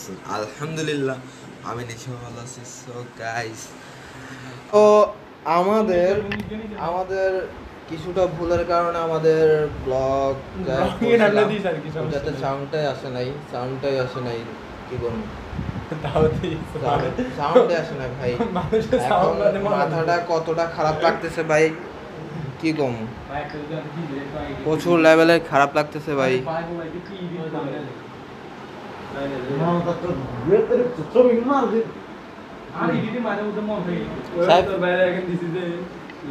আছেন? আলহামদুলিল্লাহ আমি নিশ্চয় ভালো আছি। সো গাইস, তো আমাদের আমাদের কিছুটা ভুলের কারণে আমাদের ব্লগ সাউন্ডটাই আসে নাই কি করবো, সাউন্ডে আসে নাই ভাই। এখন মাথাটা কতটা খারাপ লাগতেছে ভাই, কি কম, প্রচুর লেভেলের খারাপ লাগতেছে ভাই।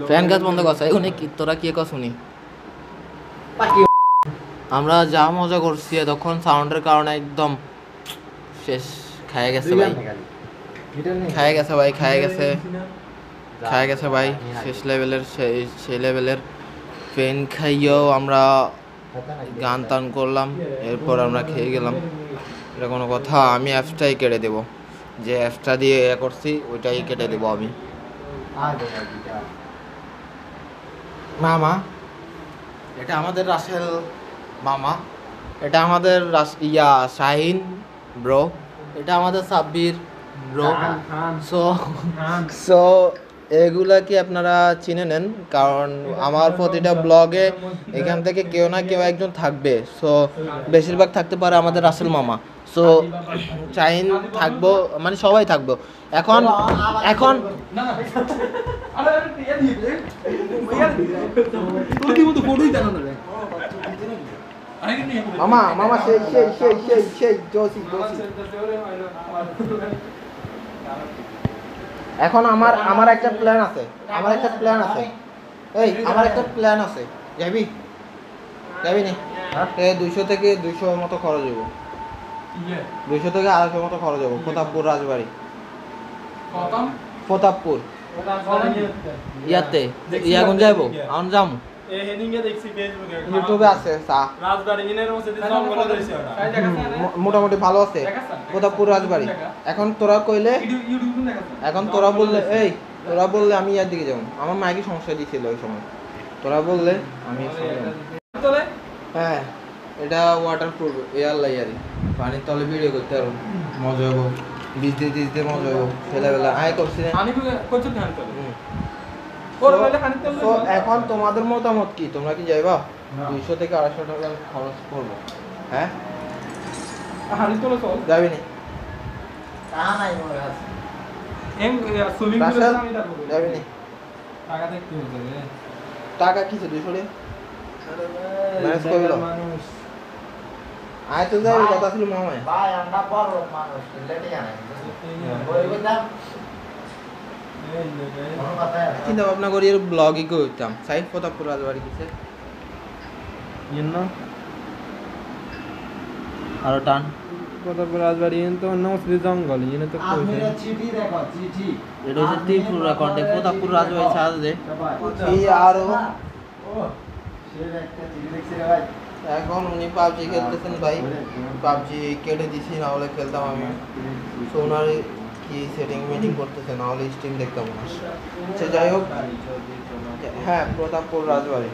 ফ্যান কাজ বন্ধ করছে তোরা কি কর শুনি। আমরা যা মজা করছি তখন সাউন্ডের কারণে একদম শেষ, খায় গেছে ভাই শেষ লেভেলের, সেই লেভেলের পেন খাইয়েও আমরা গান টান করলাম, এরপর আমরা খেয়ে গেলাম। এটা কোনো কথা? আমি অ্যাপসটাই কেটে দেবো, যে অ্যাপসটা দিয়ে করছি ওইটাই কেটে দেবো আমি। মামা, এটা আমাদের রাসেল মামা, এটা আমাদের শাহিন ব্রো, এটা আমাদের সাব্বির ব্রো। সো এগুলা কি আপনারা চিনে নেন, কারণ আমার প্রতিটা ব্লগে এখান থেকে কেউ না কেউ একজন থাকবে। সো বেশিরভাগ থাকতে পারে আমাদের রাসেল মামা। সো শাহিন থাকবো, মানে সবাই থাকবো। এখন মামা সেই জোসি। এখন আমার একটা প্ল্যান আছে, আমার একটা প্ল্যান আছে। যাবি নি? 200 থেকে 200 মতো খরচ হইব, 200 থেকে 250 মতো খরচ হইব। প্রতাপপুর রাজবাড়ি, প্রতাপপুর ইয়াতে কোন যাইবো? এখন যাম ইউটিউবে আছে, মোটামুটি ভালো আছে প্রতাপপুর রাজবাড়ি। এখন তোরা বললে আমি ইয়ার দিকে যাবো। আমার মাইকে সমস্যা দিয়েছিল ওই সময়, তোরা বললে আমি। হ্যাঁ, এটা ওয়াটারপ্রুফ এয়ার লাইয়ারি, পানির তলে ভিডিও করতে আরো মজা হবো, দিতে মজা হবো। ছেলেবেলা আয় করছি। এখন তোমাদের মতামত কি? তোমরা কি যাইবা? 200 থেকে 250 টাকা খরচ করবো। হ্যাঁ, যাবি নি? যাবি নি? টাকা কিসে 200 ম্যানেজ করলো? আয় তো যাবি, কথা ছিল মামায়। চিন্তা ভাবনা করি ব্লগই করতাম। সাইড প্রতাপপুর রাজবাড়ি কিসে আরো টান প্রতাপপুর রাজবাড়ি তো নমস্তে জঙ্গল ইনে তো চিঠি দেখো, চিঠি এটা হচ্ছে ত্রিপুরা কন্টে প্রতাপপুর রাজবাড়ি সাজে এই আরো সে একটা চিঠি দেখছি রে ভাই। এখন উনি পাবজি খেলতেছেন ভাই, পাবজি কেটে দিছি, না হলে খেলতাম আমি। সোনার কি সেটিং মিটিং করতেছে, না হলে স্ট্রিম দেখতাম না। সে যাই হোক, হ্যাঁ প্রতাপপুর রাজবাড়ি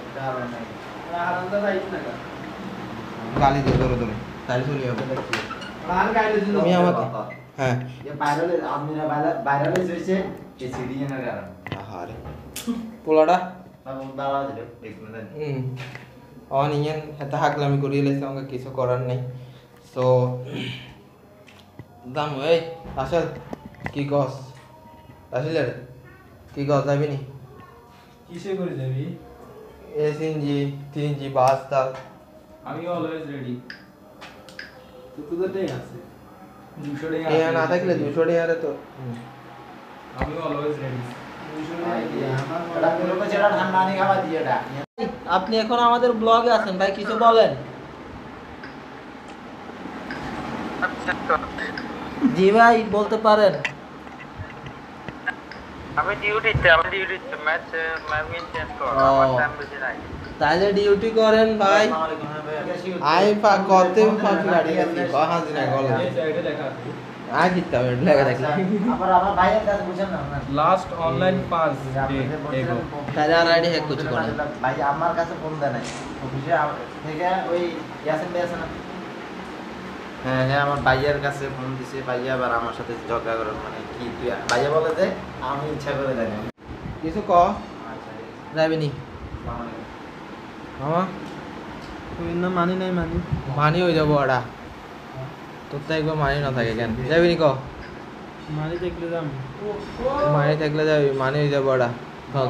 গালি দিয়ে ধরে তাই চলে যাবে। তুমি আমাকে হ্যাঁ পোলাটা অনিয়ন এত হাগলামি করিয়ে লেছে, আমাকে কিছু করার নেই। সো দাম এই আসল কি কস? আসলে কি কস? যাবি নি? কিসে করে যাবি? সিএনজি বাস তাল আমি অলওয়েজ রেডি। তো টাকা আছে 200 টাকা এ না থাকলে 200 টাকা তো আমি অলওয়েজ রেডি। আপনি এখন আমাদের ব্লগে আছেন ভাই, কিছু বলেন। জি ভাই বলতে পারেন। আমি ডিউটিতে ম্যাচ চেঞ্জ করব, আমার টাইম বেশি নাই। তাইলে ডিউটি করেন ভাই। আই কতে ফাঁকি গাড়ি আছে কহা দিনা গল এটা লেখা আছে আই কিতা লেখা দেখলে আমার ভাইয়ের কাছে বুঝেন না লাস্ট অনলাইন 5 ডে এগো। তাইলে আর আইডি হ্যাক করতে পারেন ভাই। আমার কাছে ফোন দেয় নাই অফিসে থেকে, ওই ইয়াসিন ভাই আছে না, হ্যাঁ হ্যাঁ, আমার ভাইয়ার কাছে ফোন দিছে, ভাইয়া আবার আমার সাথে ঝগড়া করে, মানে কি তুই, ভাইয়া বলে যে আমি ইচ্ছা করে যাই না। কিছু ক যাবি নি মামা, তুই না মানি নাই মানি মানি হয়ে যাবো ওরা, তোর তো একবার মানি না থাকে কেন, যাবি নি ক, মানি দেখলে যাম মানি থাকলে যাবি, মানি হয়ে যাবো ওরা, চল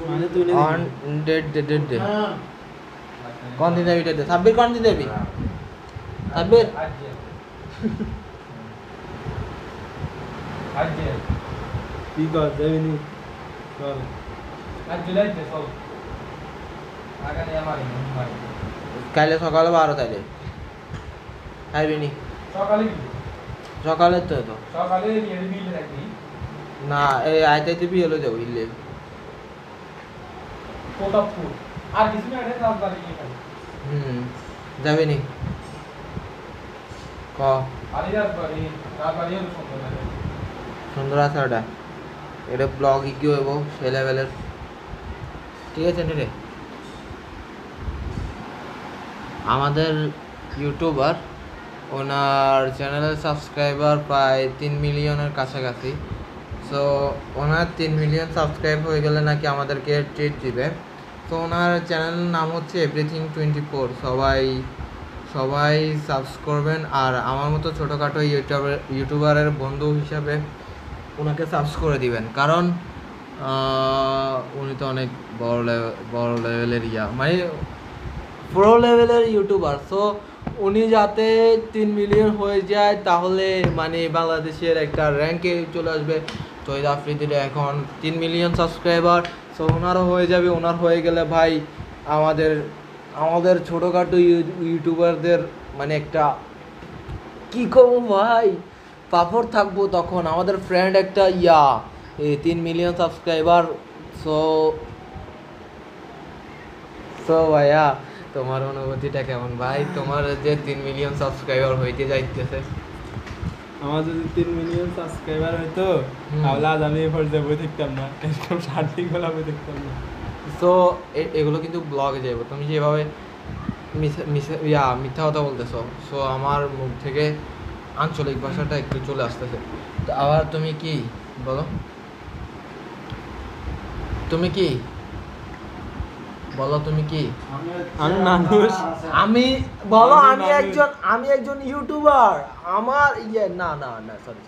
মানে তুই অন ডেট ডে কোন দিন যাবি ডেট, সাব্বির কোন দিন যাবি, সাব্বির কি কর যাবি নি চল কাইলে সকালে 12 তাইলে খাইবি নি, সকালে তো তো না, এই আইতে বিয়ে হলো যাবো ইলে, যাবি নি ক, সুন্দর আছে ওটা, এটা ব্লগ কি হইব সেই লেভেলের, ঠিক আছে নি রে। আমাদের ইউটিউবার, ওনার চ্যানেলের সাবস্ক্রাইবার প্রায় 3 মিলিয়নের কাছাকাছি। সো ওনার 3 মিলিয়ন সাবস্ক্রাইব হয়ে গেলে নাকি আমাদেরকে ট্রিট দিবে। তো ওনার চ্যানেলের নাম হচ্ছে এভরিথিং 24। সবাই সাবস্ক্রাইব করবেন, আর আমার মতো ছোটোখাটো ইউটিউবারের বন্ধু হিসাবে ওনাকে সাবস্ক্রাইব করে দিবেন, কারণ উনি তো অনেক বড় লেভেলের মানে প্রো লেভেলের ইউটিউবার। সো উনি যাতে 3 মিলিয়ন হয়ে যায় তাহলে মানে বাংলাদেশের একটা র্যাঙ্কে চলে আসবে। তহিদ আফ্রিদির এখন 3 মিলিয়ন সাবস্ক্রাইবার, সো ওনারও হয়ে যাবে। ওনার হয়ে গেলে ভাই আমাদের ছোটোখাটো ইউটিউবারদের মানে একটা কী করবো ভাই, পাপড় থাকবো তখন। আমাদের ফ্রেন্ড একটা 3 মিলিয়ন সাবস্ক্রাইবার। সো ভাইয়া তোমার অনুভূতিটা কেমন ভাই, তোমার যে 3 মিলিয়ন সাবস্ক্রাইবার হইতে যাইতেছে? আমার যদি 3 মিলিয়ন সাবস্ক্রাইবার হইতো তাহলে আজ আমি এই পর্যায়ে বই দেখতাম না, এরকম শান্তি গোলা বই দেখতাম না। সো এগুলো কিন্তু ব্লগে যাইব, তুমি যেভাবে মিথ্যা কথা বলতেছো। সো আমার মুখ থেকে আঞ্চলিক ভাষাটা একটু চলে আসতেছে। তো আবার তুমি কি বলো, তুমি কি বলো, তুমি কি? আমি মানুষ, আমি বলো, আমি একজন ইউটিউবার। আমার না সরি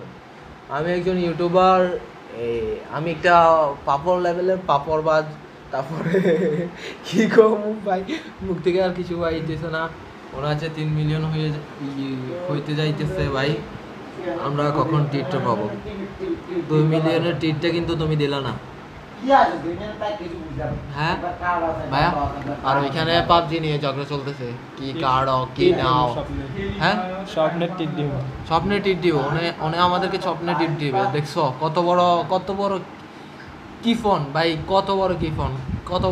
আমি একজন ইউটিউবার। আমি একটা পাপড় লেভেলের পাপড়বাজ। তারপরে কি কম ভাই, মুখ থেকে আর কিছু আইতেছে না। ওনার যে 3 মিলিয়ন হইতে যাইতেছে ভাই, আমরা কখন টিটটা পাবো? 2 মিলিয়নের টিটটা কিন্তু তুমি দিলা না। হ্যাঁ ভাইয়া, আর ওইখানে পাবজি নিয়ে ঝগড়া চলতেছে, কি কার্ড কি নাও। হ্যাঁ স্বপ্নের টিপ দিব, স্বপ্নের টিপ দিব, উনি আমাদেরকে স্বপ্নের টিপ দিবে। দেখছো কত বড় কি ফোন ভাই, কত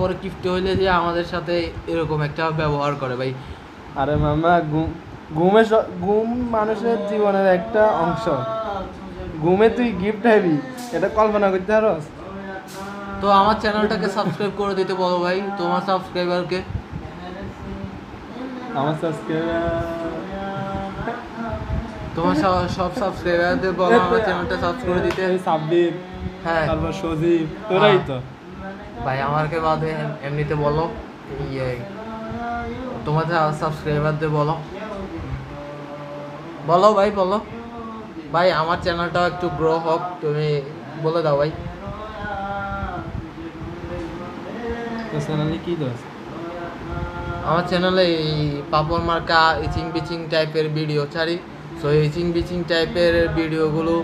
বড় গিফট হইলে যে আমাদের সাথে এরকম একটা ব্যবহার করে ভাই। আরে মামা, ঘুম মানুষের জীবনের একটা অংশ। ঘুমে তুই গিফট হবি, এটা কল্পনা করতে পারস? তো আমার চ্যানেলটাকে সাবস্ক্রাইব করে দিতে বলো ভাই, তোমার সাবস্ক্রাইবারকে। আমার সাবস্ক্রাইবার, তোমার সব সাবস্ক্রাইবারদের বলো আমার চ্যানেলটা সাবস্ক্রাইব করে দিতে। সাব্বির, হ্যাঁ তারপর সজীব, তোরাই তো ভাই। আমাকে বাদে এমনিতে বলো, তোমার সাবস্ক্রাইবারদের বলো ভাই, বলো ভাই, আমার চ্যানেলটাও একটু গ্রো হোক, তুমি বলে দাও ভাই। তো চ্যানেলে কি দোষ? আমার চ্যানেলে এই পাপড় মার্কা ইচিং বিচিং টাইপের ভিডিও ছাড়ি। সো ইচিং বিচিং টাইপের ভিডিওগুলো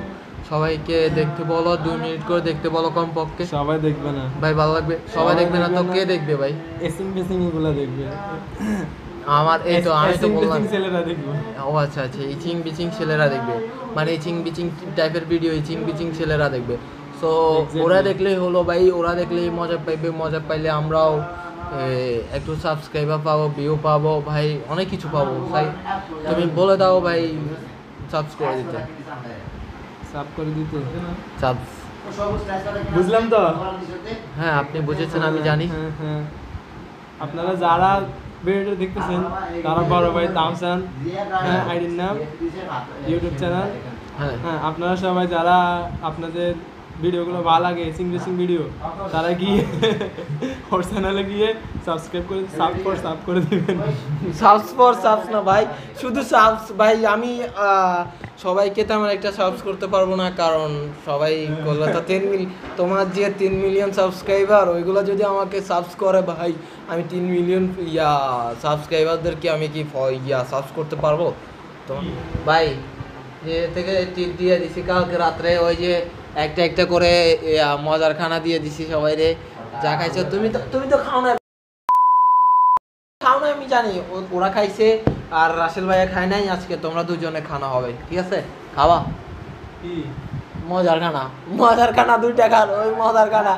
সবাইকে দেখতে বলো, 2 মিনিট করে দেখতে বলো কমপক্ষে। সবাই দেখবে না ভাই, ভালো লাগবে। সবাই দেখবে না তো কে দেখবে ভাই? এসিং বেসিং এগুলো দেখবে। আমার এই তো আমি তো বললাম, ছেলেরা দেখবে। ও আচ্ছা, ইচিং বিচিং ছেলেরা দেখবে, মানে ইচিং বিচিং টাইপের ভিডিও ইচিং বিচিং ছেলেরা দেখবে। সো ওরা দেখলেই হলো ভাই, ওরা দেখলেই মজা পাইবে। মজা পাইলে আমরাও একটু সাবস্ক্রাইবার পাবো, ভিউ পাবো ভাই, অনেক কিছু পাবো ভাই। তুমি বলে দাও ভাই সাবস্ক্রাইব করে দিতে। সাব করে দিতে, বুঝলাম তো। হ্যাঁ, আপনি বুঝেছেন, আমি জানি। হ্যাঁ, আপনারা যারা ভিডিওটা দেখতেছেন তারা বড় ভাই তামসান, হ্যাঁ আইডির নাম, ইউটিউব চ্যানেল। হ্যাঁ আপনারা সবাই যারা আপনাদের ভিডিওগুলো ভালো লাগে সিং ভিডিও, তারা গিয়ে ওর চ্যানেলে গিয়ে সাবস্ক্রাইব করে সাব করে দিবেন। সাবস না ভাই, শুধু সাবস ভাই। আমি সবাইকে তেমন একটা সাবস করতে পারবো না, কারণ সবাই কলকাতা 10 মিলিয়ন, তোমার যে 3 মিলিয়ন সাবস্ক্রাইবার ওইগুলো যদি আমাকে সাবস করে ভাই, আমি 3 মিলিয়ন সাবস্ক্রাইবারদেরকে আমি কি সাবস করতে পারবো? তো ভাই যে থেকে টিপ দিয়ে দিছি কালকে রাত্রে, ওই যে একটা করে মজার খানা দিয়ে দিছি সবাই রে। যা খাইছো তুমি তো খাও না, আমি জানি ওরা খাইছে আর রাসেল ভাইয়া খায় নাই। আজকে তোমরা দুজনে খানা হবে, ঠিক আছে? খাওয়া মজার খানা 2 টাকার ওই মজার খানা।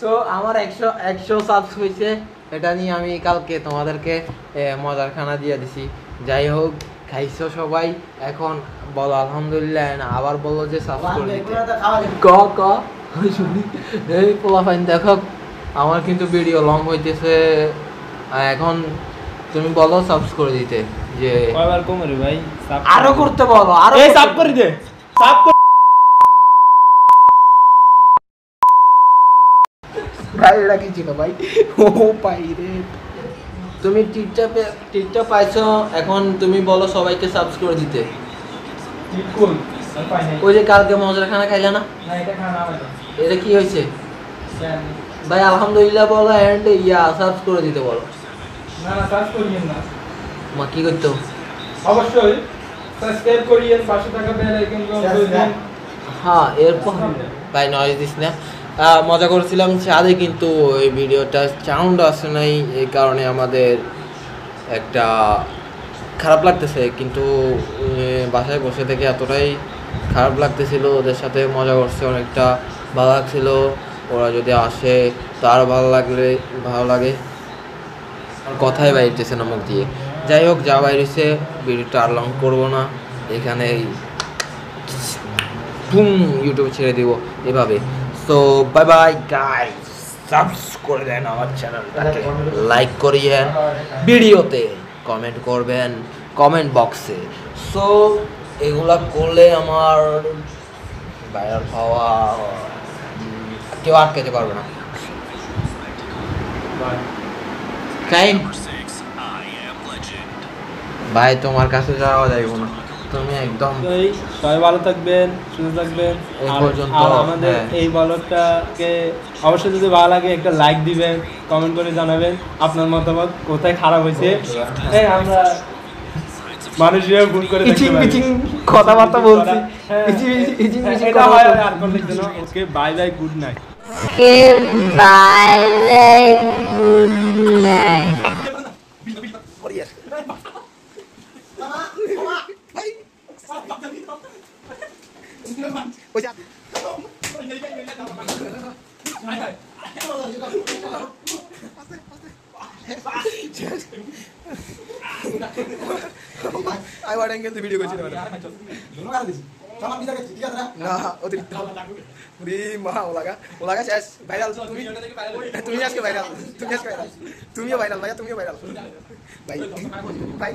সো আমার 100 সাবস হয়েছে, এটা নিয়ে আমি কালকে তোমাদেরকে মজার খানা দিয়ে দিছি। যাই হোক, খাইছো সবাই, এখন বলো আলহামদুলিল্লাহ, না আবার বলো যে সাবস্ক্রাইব করে দিতে। এই পোলাপাইন দেখো, আমার কিন্তু ভিডিও লং হইতেছে, এখন তুমি বলো সাবস্ক্রাইব করে দিতে। যে কয়বার কমরে ভাই আরো করতে বলো, আরো সাব করে দে, সাব ভাই এটা কি ছিল ভাই? ও পাই রে, তুমি টিকটক পাইছো, এখন তুমি বলো সবাইকে সাবস্ক্রাইব করে দিতে। ওই যে কালকে মজার খানা খাইলে না, এটা কি হয়েছে ভাই? আলহামদুলিল্লাহ বলো এন্ড সাবস্ক্রাইব করে দিতে বলো। না সাবস্ক্রাইব করিয়েন না, মা কি করতে? অবশ্যই সাবস্ক্রাইব করিয়েন, 500 টাকা বেল আইকন করে দেন। হ্যাঁ এরপর ভাই নয় দিস না, মজা করছিলাম ছাদে, কিন্তু ওই ভিডিওটা সাউন্ড আসে নাই, এই কারণে আমাদের একটা খারাপ লাগতেছে। কিন্তু বাসায় বসে থেকে এতটাই খারাপ লাগতেছিল, ওদের সাথে মজা করছে, অনেকটা ভালো লাগছিল। ওরা যদি আসে তো আরও ভালো লাগে, কথাই বাইরেছে না মুখ দিয়ে। যাই হোক, যা বাইরেছে ভিডিওটা আর লং করবো না, এখানেই ইউটিউবে ছেড়ে দিব এভাবে। So bye bye guys, subscribe করে দেন আমার চ্যানেলটাকে, লাইক করিয়েন, ভিডিওতে কমেন্ট করবেন কমেন্ট বক্সে। সো এগুলা করলে আমার ভাইরাল হওয়া কেউ আটকাতে পারবে না। ভাই তোমার কাছে যাওয়া যাইব না, তুমি একদম। সবাই ভালো থাকবেন, সুস্থ থাকবেন। আর আমাদের এই ব্লগটাকে অবশ্যই যদি ভালো লাগে একটা লাইক দিবেন, কমেন্ট করে জানাবেন আপনার মতামত, কোথায় খারাপ হয়েছে। আমরা মানুষের ভুল করে কথাবার্তা বলছি। Okay bye bye, good night. Video করছি না অতিরিক্ত ওলাগা শেষ ভাইরাল। তুমি আজকে ভাইরাল, তুমিও ভাইরাল ভাইয়া, তুমিও ভাইরাল ভাই ভাই।